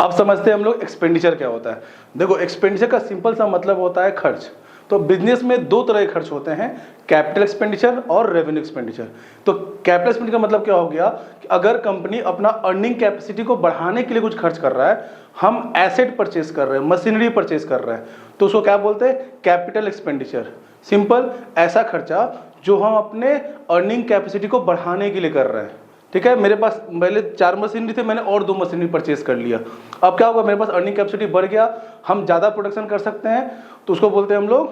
अब समझते हैं हम लोग एक्सपेंडिचर क्या होता है। देखो एक्सपेंडिचर का सिंपल सा मतलब होता है खर्च। तो बिजनेस में दो तरह के खर्च होते हैं, कैपिटल एक्सपेंडिचर और रेवेन्यू एक्सपेंडिचर। तो कैपिटल एक्सपेंडिचर का मतलब क्या हो गया कि अगर कंपनी अपना अर्निंग कैपेसिटी को बढ़ाने के लिए कुछ खर्च कर रहा है, हम एसेट परचेज कर रहे हैं, मशीनरी परचेज कर रहे हैं, तो उसको क्या बोलते हैं, कैपिटल एक्सपेंडिचर। सिंपल ऐसा खर्चा जो हम अपने अर्निंग कैपेसिटी को बढ़ाने के लिए कर रहे हैं। ठीक है, मेरे पास पहले 4 मशीनरी थे, मैंने और 2 मशीनरी परचेज कर लिया। अब क्या होगा, मेरे पास अर्निंग कैपेसिटी बढ़ गया, हम ज़्यादा प्रोडक्शन कर सकते हैं, तो उसको बोलते हैं हम लोग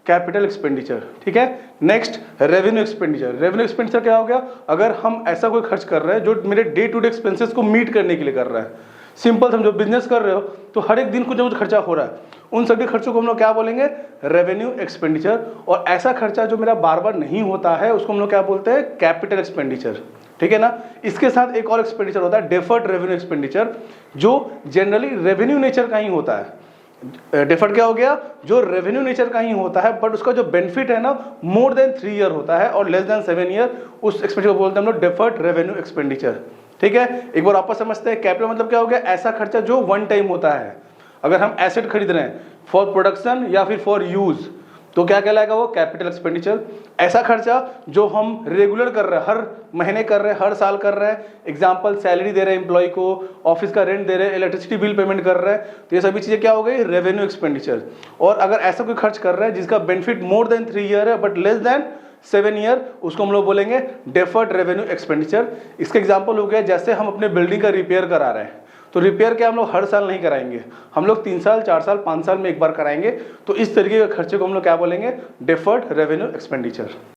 कैपिटल एक्सपेंडिचर। ठीक है, next revenue expenditure. Revenue expenditure क्या हो गया, अगर हम ऐसा कोई खर्च कर रहे हैं जो मेरे डे टू डे एक्सपेंसेस को मीट करने के लिए कर रहा है। सिंपल समझो, बिजनेस कर रहे हो तो हर एक दिन कुछ ना कुछ खर्चा हो रहा है, उन सभी खर्चों को हम लोग क्या बोलेंगे, रेवेन्यू एक्सपेंडिचर। और ऐसा खर्चा जो मेरा बार बार नहीं होता है उसको हम लोग क्या बोलते हैं, कैपिटल एक्सपेंडिचर। ठीक है ना। इसके साथ एक और एक्सपेंडिचर होता है डेफर्ड रेवेन्यू एक्सपेंडिचर, जो जनरली रेवेन्यू नेचर का ही होता है। डेफर्ड क्या हो गया, जो रेवेन्यू नेचर का ही होता है, बट उसका जो बेनिफिट है ना मोर देन 3 ईयर होता है और लेस देन 7 ईयर, उस एक्सपेंडिचर को बोलते हैं हम लोग डेफर्ड रेवेन्यू एक्सपेंडिचर। ठीक है, एक बार आपस समझते हैं। कैपिटल मतलब क्या हो गया, ऐसा खर्चा जो वन टाइम होता है। अगर हम एसेट खरीद रहे हैं फॉर प्रोडक्शन या फिर फॉर यूज, तो क्या कहलाएगा वो, कैपिटल एक्सपेंडिचर। ऐसा खर्चा जो हम रेगुलर कर रहे हैं, हर महीने कर रहे हैं, हर साल कर रहे हैं, एग्जांपल सैलरी दे रहे हैं एम्प्लॉय को, ऑफिस का रेंट दे रहे हैं, इलेक्ट्रिसिटी बिल पेमेंट कर रहे हैं, तो ये सभी चीजें क्या हो गई, रेवेन्यू एक्सपेंडिचर। और अगर ऐसा कोई खर्च कर रहे हैं जिसका बेनिफिट मोर देन 3 ईयर है बट लेस देन 7 ईयर, उसको हम लोग बोलेंगे डेफर्ड रेवेन्यू एक्सपेंडिचर। इसका एग्जांपल हो गया, जैसे हम अपने बिल्डिंग का रिपेयर करा रहे हैं, तो रिपेयर क्या हम लोग हर साल नहीं कराएंगे, हम लोग 3 साल 4 साल 5 साल में एक बार कराएंगे। तो इस तरीके के खर्चे को हम लोग क्या बोलेंगे, डेफर्ड रेवेन्यू एक्सपेंडिचर।